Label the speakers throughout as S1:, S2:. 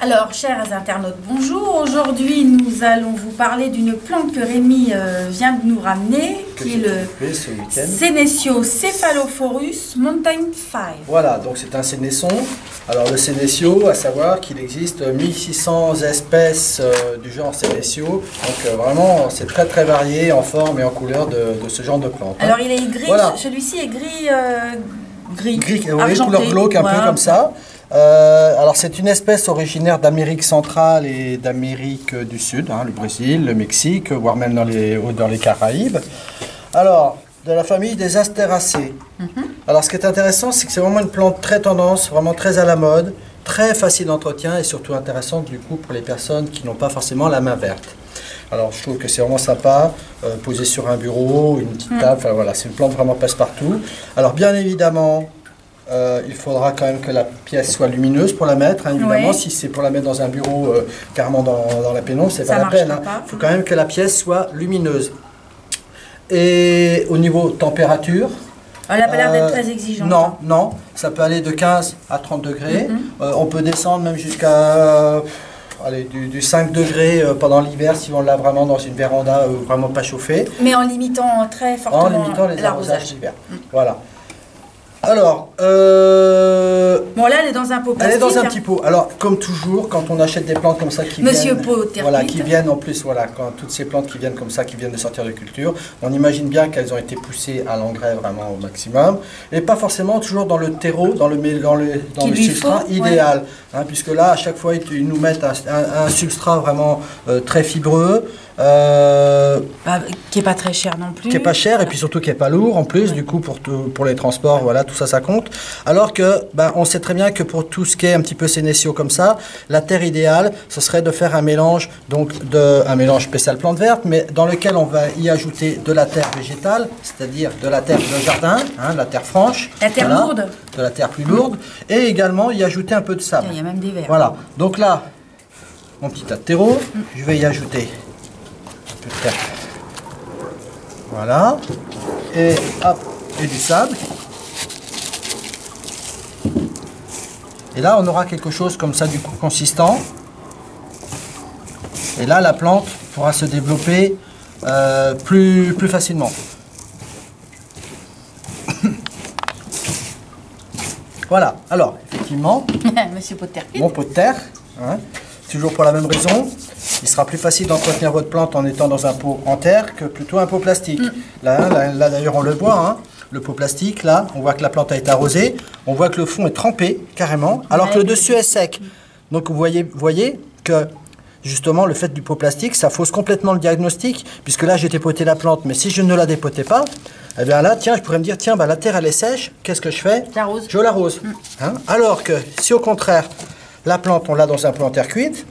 S1: Alors, chers internautes, bonjour. Aujourd'hui, nous allons vous parler d'une plante que Rémi vient de nous ramener, qui est le Sénécio céphalophorus Mountain 5.
S2: Voilà, donc c'est un sénesson. Alors le sénécio, à savoir qu'il existe 1600 espèces du genre sénécio. Donc vraiment, c'est très très varié en forme et en couleur de ce genre de plante.
S1: Alors il est gris, voilà. Celui-ci est gris,
S2: oui, couleur glauque, un peu comme ça. Alors c'est une espèce originaire d'Amérique centrale et d'Amérique du Sud, le Brésil, le Mexique, voire même dans les Caraïbes. Alors, de la famille des Astéracées. Alors ce qui est intéressant, c'est que c'est vraiment une plante très tendance, vraiment très à la mode, très facile d'entretien et surtout intéressante du coup pour les personnes qui n'ont pas forcément la main verte. Alors je trouve que c'est vraiment sympa, posé sur un bureau, une petite table, enfin voilà, c'est une plante vraiment passe-partout. Alors bien évidemment, il faudra quand même que la pièce soit lumineuse pour la mettre, évidemment. Oui. Si c'est pour la mettre dans un bureau carrément dans la pénombre, c'est pas la peine. Il faut quand même que la pièce soit lumineuse. Et au niveau température,
S1: elle n'a pas l'air d'être très exigeante.
S2: Non, ça peut aller de 15 à 30 degrés. On peut descendre même jusqu'à du 5 degrés pendant l'hiver si on l'a vraiment dans une véranda vraiment pas chauffée.
S1: Mais en limitant très fortement
S2: les arrosages d'hiver. Voilà. Alors,
S1: bon là elle est dans un pot plastique.
S2: Elle est dans un petit pot. Alors, comme toujours, quand on achète des plantes comme ça qui viennent en plus, voilà, quand toutes ces plantes qui viennent comme ça, qui viennent de sortir de culture, on imagine bien qu'elles ont été poussées à l'engrais vraiment au maximum, et pas forcément toujours dans le terreau, dans le substrat idéal, puisque là, à chaque fois, ils nous mettent un substrat vraiment très fibreux.
S1: Qui est pas très cher non plus.
S2: Qui est pas cher et puis surtout qui est pas lourd en plus, du coup pour les transports, voilà, tout ça, ça compte. Alors que, on sait très bien que pour tout ce qui est un petit peu sénécio comme ça, la terre idéale, ce serait de faire un mélange, donc un mélange spécial plante verte, mais dans lequel on va y ajouter de la terre végétale, c'est-à-dire de la terre de jardin, la terre franche.
S1: La terre lourde.
S2: De la terre plus lourde, et également y ajouter un peu de sable.
S1: Il y a même des vers.
S2: Voilà, donc là, mon petit tas de terreau, je vais y ajouter un peu de terre. Voilà, et hop, et du sable. Et là, on aura quelque chose comme ça, du coup, consistant. Et là, la plante pourra se développer plus facilement. Voilà, alors, effectivement,
S1: Monsieur pot de terre.
S2: mon pot de terre, toujours pour la même raison, il sera plus facile d'entretenir votre plante en étant dans un pot en terre que plutôt un pot plastique. Là d'ailleurs, on le voit, le pot plastique, là, on voit que la plante a été arrosée, on voit que le fond est trempé, carrément, alors que le dessus est sec. Donc vous voyez que, justement, le fait du pot plastique, ça fausse complètement le diagnostic, puisque là, j'ai dépoté la plante, mais si je ne la dépotais pas, eh bien là, tiens, je pourrais me dire, tiens, la terre, elle est sèche, qu'est-ce que je fais? Je l'arrose. Alors que, si au contraire, la plante, on l'a dans un pot en terre cuite,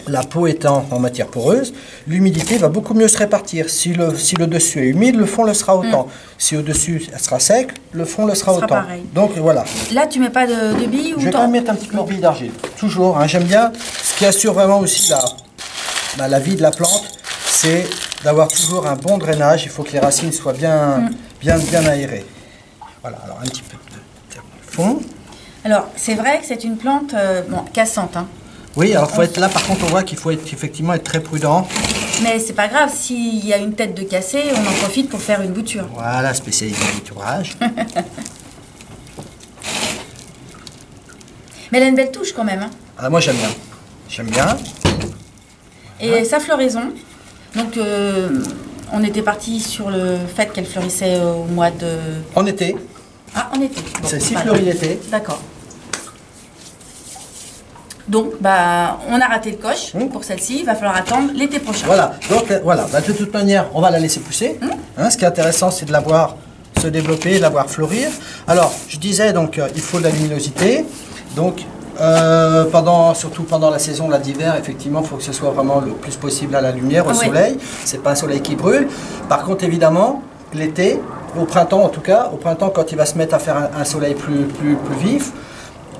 S2: la peau étant en matière poreuse, l'humidité va beaucoup mieux se répartir. Si le dessus est humide, le fond le sera autant. Si au-dessus, elle sera sec, le fond le sera autant.
S1: Pareil.
S2: Donc voilà.
S1: Là, tu mets pas de billes ou
S2: je vais quand même mettre un petit peu de billes d'argile. Toujours. J'aime bien. Ce qui assure vraiment aussi la vie de la plante, c'est d'avoir toujours un bon drainage. Il faut que les racines soient bien aérées. Voilà. Alors un petit peu de fond.
S1: Alors, c'est vrai que c'est une plante cassante.
S2: Oui, alors faut être là, par contre, on voit qu'il faut effectivement être très prudent.
S1: Mais c'est pas grave, s'il y a une tête de cassé, on en profite pour faire une bouture.
S2: Voilà, spécialité bouturage.
S1: Mais elle a une belle touche quand même.
S2: Moi j'aime bien. J'aime bien.
S1: Et sa floraison, donc on était parti sur le fait qu'elle fleurissait au mois de...
S2: En été.
S1: Ah, en été. Bon,
S2: celle-ci fleurit l'été.
S1: D'accord. Donc, on a raté le coche pour celle-ci. Il va falloir attendre l'été prochain.
S2: Voilà. Donc, voilà. De toute manière, on va la laisser pousser. Ce qui est intéressant, c'est de la voir se développer, de la voir fleurir. Alors, je disais, donc, il faut de la luminosité. Donc, surtout pendant la saison d'hiver, effectivement, il faut que ce soit vraiment le plus possible à la lumière, au soleil. C'est pas un soleil qui brûle. Par contre, évidemment, l'été, au printemps en tout cas, quand il va se mettre à faire un soleil plus vif,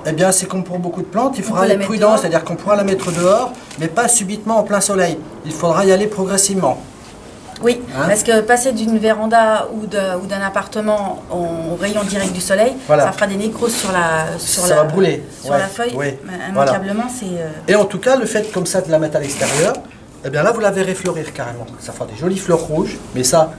S2: eh bien, c'est comme pour beaucoup de plantes, il faudra être prudent, c'est-à-dire qu'on pourra la mettre dehors, mais pas subitement en plein soleil. Il faudra y aller progressivement.
S1: Oui, parce que passer d'une véranda ou d'un appartement au rayon direct du soleil, ça fera des nécroses
S2: ça va brûler.
S1: Sur la feuille. Oui. Immanquablement, c'est...
S2: Et en tout cas, le fait comme ça de la mettre à l'extérieur, eh bien là, vous la verrez fleurir carrément. Ça fera des jolies fleurs rouges, mais ça...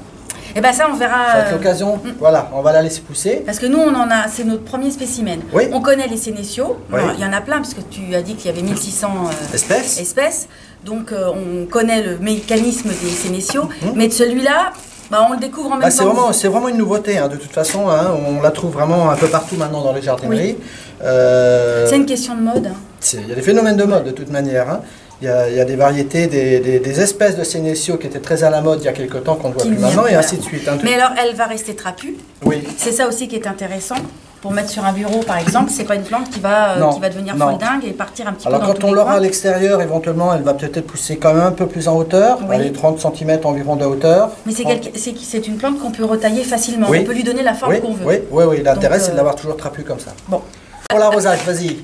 S1: Et bien ça, on verra...
S2: Ça va être l'occasion, voilà, on va la laisser pousser.
S1: Parce que nous, on en a, c'est notre premier spécimen.
S2: Oui.
S1: On connaît les sénéciaux. Il y en a plein, parce que tu as dit qu'il y avait 1600 espèces. Donc, on connaît le mécanisme des sénéciaux. Mais de celui-là, on le découvre en même temps.
S2: C'est vraiment une nouveauté, de toute façon. On la trouve vraiment un peu partout maintenant dans les jardineries.
S1: Oui. C'est une question de mode.
S2: Il y a des phénomènes de mode, de toute manière. Il y a des variétés, des espèces de sénécio qui étaient très à la mode il y a quelques temps qu'on ne voit plus maintenant, et ainsi de suite.
S1: Mais alors, elle va rester trapue.
S2: Oui.
S1: C'est ça aussi qui est intéressant. Pour mettre sur un bureau, par exemple, c'est pas une plante qui va devenir folle dingue et partir un petit peu dans tous les coins.
S2: Alors, quand on l'aura à l'extérieur, éventuellement, elle va peut-être pousser quand même un peu plus en hauteur, les 30 cm environ de hauteur.
S1: Mais c'est une plante qu'on peut retailler facilement. On peut lui donner la forme qu'on veut.
S2: Oui. L'intérêt, c'est de l'avoir toujours trapue comme ça.
S1: Bon.
S2: Pour l'arrosage, vas-y.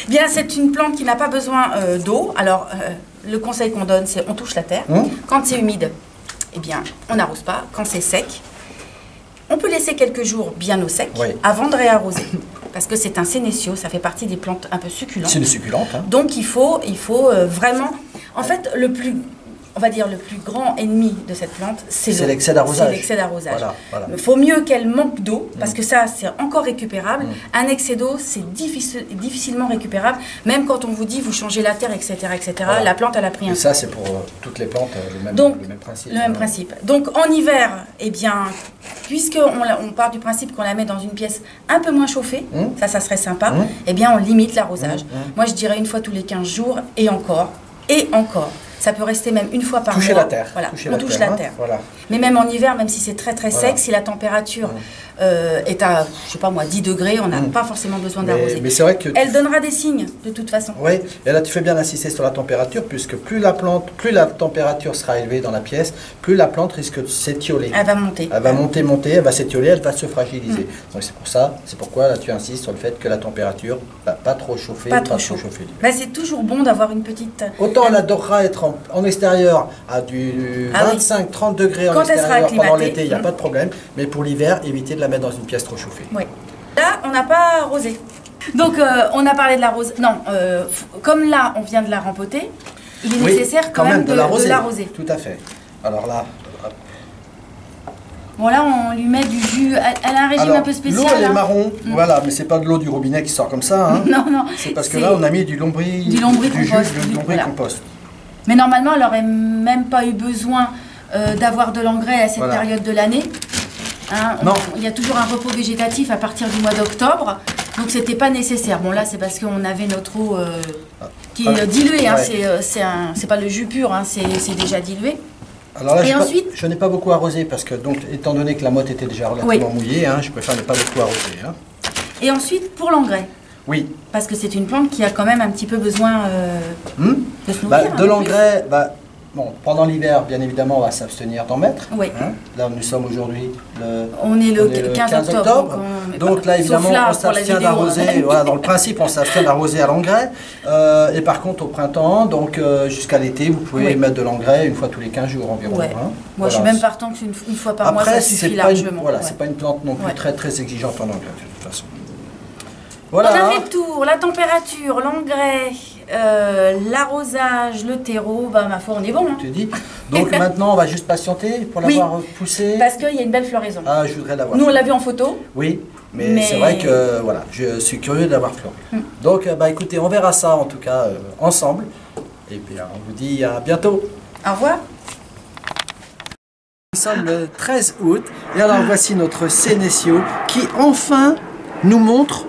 S1: Bien, c'est une plante qui n'a pas besoin d'eau. Alors, le conseil qu'on donne, c'est on touche la terre. Quand c'est humide, eh bien, on n'arrose pas. Quand c'est sec, on peut laisser quelques jours bien au sec avant de réarroser. Parce que c'est un sénécio, ça fait partie des plantes un peu succulentes.
S2: C'est des succulentes.
S1: Donc, il faut vraiment... En fait, le plus grand ennemi de cette plante, c'est
S2: l'excès d'arrosage.
S1: Il faut mieux qu'elle manque d'eau, parce que ça, c'est encore récupérable. Un excès d'eau, c'est difficilement récupérable. Même quand on vous dit, vous changez la terre, etc., la plante, elle a pris un...
S2: Et ça, c'est pour toutes les plantes, le même principe.
S1: Le même principe. Donc, en hiver, eh bien, puisqu'on part du principe qu'on la met dans une pièce un peu moins chauffée, ça serait sympa, eh bien, on limite l'arrosage. Moi, je dirais une fois tous les 15 jours, et encore. Ça peut rester même une fois par mois.
S2: Toucher la terre.
S1: Voilà, on touche la terre. Mais même en hiver, même si c'est très très sec, si la température est à, je sais pas moi, 10 degrés, on n'a pas forcément besoin d'arroser.
S2: Mais c'est vrai que...
S1: Elle donnera des signes, de toute façon.
S2: Oui, et là tu fais bien d'insister sur la température, puisque plus la température sera élevée dans la pièce, plus la plante risque de s'étioler.
S1: Elle va monter.
S2: Elle va monter, elle va s'étioler, elle va se fragiliser. Donc c'est pourquoi là tu insistes sur le fait que la température va pas trop chauffer.
S1: Pas trop chauffer. C'est toujours bon d'avoir une petite...
S2: Autant elle adorera être en extérieur à du 25-30 degrés en extérieur pendant l'été, il n'y a pas de problème. Mais pour l'hiver, évitez de la mettre dans une pièce trop chauffée.
S1: Oui. Là, on n'a pas arrosé. Donc, on a parlé de l'arrosage. Non, comme là, on vient de la rempoter, il est nécessaire quand même de l'arroser.
S2: Tout à fait. Alors là...
S1: Bon, là, on lui met du jus. Elle a un régime un peu spécial.
S2: L'eau, elle est marron, voilà, mais c'est pas de l'eau du robinet qui sort comme ça.
S1: Non.
S2: C'est parce que là, on a mis du lombricompost.
S1: Mais normalement, elle n'aurait même pas eu besoin d'avoir de l'engrais à cette période de l'année. Il y a toujours un repos végétatif à partir du mois d'octobre, donc c'était pas nécessaire. Bon, là, c'est parce qu'on avait notre eau qui est diluée. C'est pas le jus pur, c'est déjà dilué.
S2: Alors là, je n'ai pas beaucoup arrosé parce que, donc, étant donné que la motte était déjà relativement mouillée, je préfère ne pas beaucoup arroser.
S1: Et ensuite, pour l'engrais.
S2: Oui.
S1: Parce que c'est une plante qui a quand même un petit peu besoin de se nourrir.
S2: De l'engrais, pendant l'hiver, bien évidemment, on va s'abstenir d'en mettre.
S1: Oui.
S2: Là, nous sommes aujourd'hui
S1: le 15 octobre.
S2: Donc là, évidemment, on s'abstient d'arroser. Dans le principe, on s'abstient d'arroser à l'engrais. Et par contre, au printemps, donc jusqu'à l'été, vous pouvez mettre de l'engrais une fois tous les 15 jours environ.
S1: Moi, je suis même partant qu'une fois par mois, ça suffit largement.
S2: C'est pas une plante non plus très très exigeante en engrais, de toute façon.
S1: Voilà. On a fait le tour, la température, l'engrais, l'arrosage, le terreau, ma foi, on est bon.
S2: Tu dis. Donc maintenant, on va juste patienter pour l'avoir poussé.
S1: Parce qu'il y a une belle floraison.
S2: Je voudrais l'avoir.
S1: Nous, on l'a vu en photo.
S2: Oui, mais c'est vrai que je suis curieux d'avoir fleuri. Donc, écoutez, on verra ça en tout cas ensemble. Et puis, on vous dit à bientôt.
S1: Au revoir.
S2: Nous sommes le 13 août. Et alors, voici notre sénécio qui enfin nous montre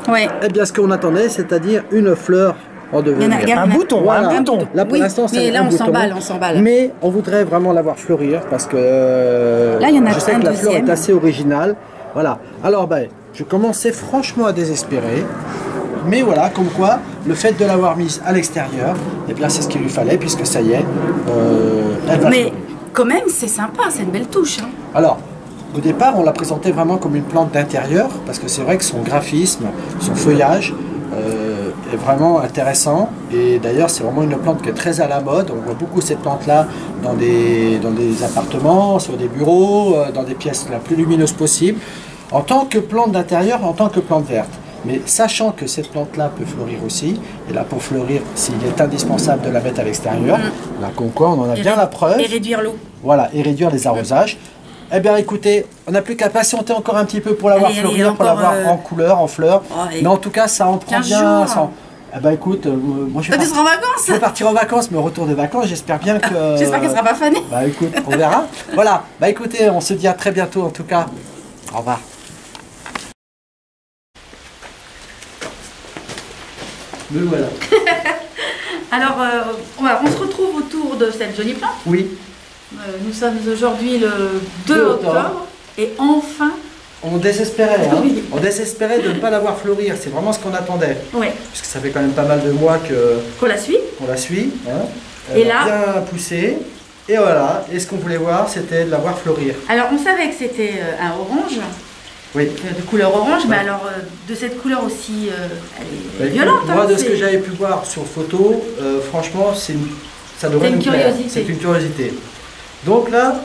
S2: ce qu'on attendait, c'est-à-dire une fleur en devenir.
S3: Un bouton.
S2: Là, pour l'instant, c'est
S1: là, on s'emballe.
S2: Mais on voudrait vraiment la voir fleurir parce que
S1: là, il y en a
S2: je sais que la fleur est assez originale. Voilà. Alors, je commençais franchement à désespérer. Mais voilà, comme quoi, le fait de l'avoir mise à l'extérieur, c'est ce qu'il lui fallait, puisque ça y est, elle va fleurir.
S1: Quand même, c'est sympa, c'est une belle touche.
S2: Alors, au départ, on l'a présentait vraiment comme une plante d'intérieur, parce que c'est vrai que son graphisme, son feuillage est vraiment intéressant. Et d'ailleurs, c'est vraiment une plante qui est très à la mode. On voit beaucoup ces plantes-là dans des appartements, sur des bureaux, dans des pièces la plus lumineuses possible, en tant que plante d'intérieur, en tant que plante verte. Mais sachant que cette plante-là peut fleurir aussi, et là pour fleurir, s'il est indispensable de la mettre à l'extérieur, là comme quoi on en a bien la preuve.
S1: Et réduire l'eau.
S2: Voilà, et réduire les arrosages. Eh bien écoutez, on n'a plus qu'à patienter encore un petit peu pour la voir fleurir, pour la voir en couleur, en fleurs. Oh, mais en tout cas, ça en prend bien. Eh ben écoute, moi je vais partir en vacances, mais au retour de vacances, j'espère bien que...
S1: J'espère qu'elle sera pas fanée.
S2: Bah écoute, on verra. Voilà, bah écoutez, on se dit à très bientôt en tout cas. Au revoir. Me voilà.
S1: Alors, on se retrouve autour de cette jolie plante.
S2: Oui.
S1: Nous sommes aujourd'hui le 2 octobre et enfin...
S2: On désespérait, hein. Oui. On désespérait de ne pas la voir fleurir, c'est vraiment ce qu'on attendait.
S1: Oui.
S2: Parce que ça fait quand même pas mal de mois
S1: qu'on la suit.
S2: Qu'on la suit. Hein. Elle a bien poussé. Et voilà, et ce qu'on voulait voir, c'était de la voir fleurir.
S1: Alors on savait que c'était un orange.
S2: Oui.
S1: De couleur orange, mais alors de cette couleur aussi, elle est violente.
S2: Moi, de ce que j'avais pu voir sur photo, franchement, ça devrait nous plaire. C'est une curiosité. Donc là,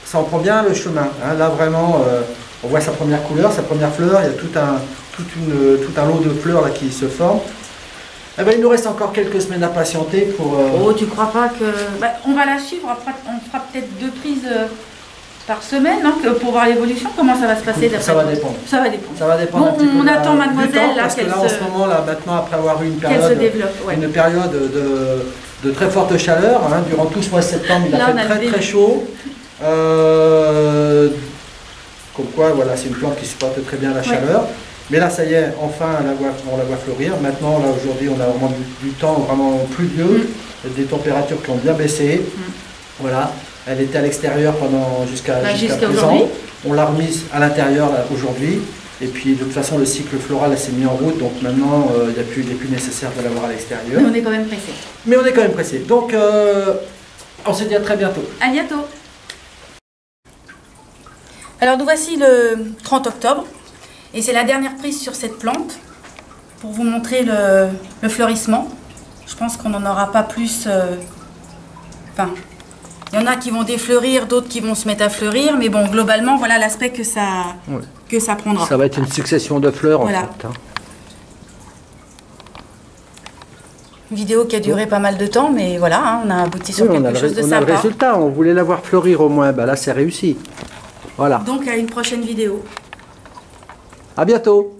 S2: ça en prend bien le chemin. Hein. Là, vraiment, on voit sa première couleur, sa première fleur. Il y a tout un lot de fleurs là, qui se forment. Eh ben, il nous reste encore quelques semaines à patienter pour...
S1: Oh, tu crois pas que... Bah, on va la suivre, on fera peut-être 2 prises par semaine, hein, pour voir l'évolution. Comment ça va se passer?
S2: Ça va dépendre.
S1: Ça va dépendre.
S2: Ça va dépendre.
S1: Bon, on attend mademoiselle là,
S2: parce que là, en ce moment, là, maintenant, après avoir eu une période, une période de très forte chaleur, hein, durant tout ce mois de septembre, il a fait très chaud. Comme quoi, voilà, c'est une plante qui supporte très bien la chaleur. Mais là, ça y est, enfin, on la voit fleurir. Maintenant, là, aujourd'hui, on a vraiment du temps vraiment pluvieux, des températures qui ont bien baissé. Voilà, elle était à l'extérieur jusqu'à présent. On l'a remise à l'intérieur aujourd'hui. Et puis, de toute façon, le cycle floral s'est mis en route. Donc maintenant, il n'est plus nécessaire de l'avoir à l'extérieur.
S1: Mais on est quand même pressé.
S2: Mais on est quand même pressé. Donc, on se dit à très bientôt.
S1: À bientôt. Alors, nous voici le 30 octobre. Et c'est la dernière prise sur cette plante pour vous montrer le fleurissement. Je pense qu'on n'en aura pas plus. Enfin, il y en a qui vont défleurir, d'autres qui vont se mettre à fleurir. Mais bon, globalement, voilà l'aspect que ça prendra.
S2: Ça va être une succession de fleurs en fait. Hein.
S1: Une vidéo qui a duré pas mal de temps, mais voilà, hein, on a abouti sur quelque chose de sympa.
S2: On a le résultat, on voulait la voir fleurir au moins. Bah là, c'est réussi. Voilà.
S1: Donc, à une prochaine vidéo.
S2: À bientôt.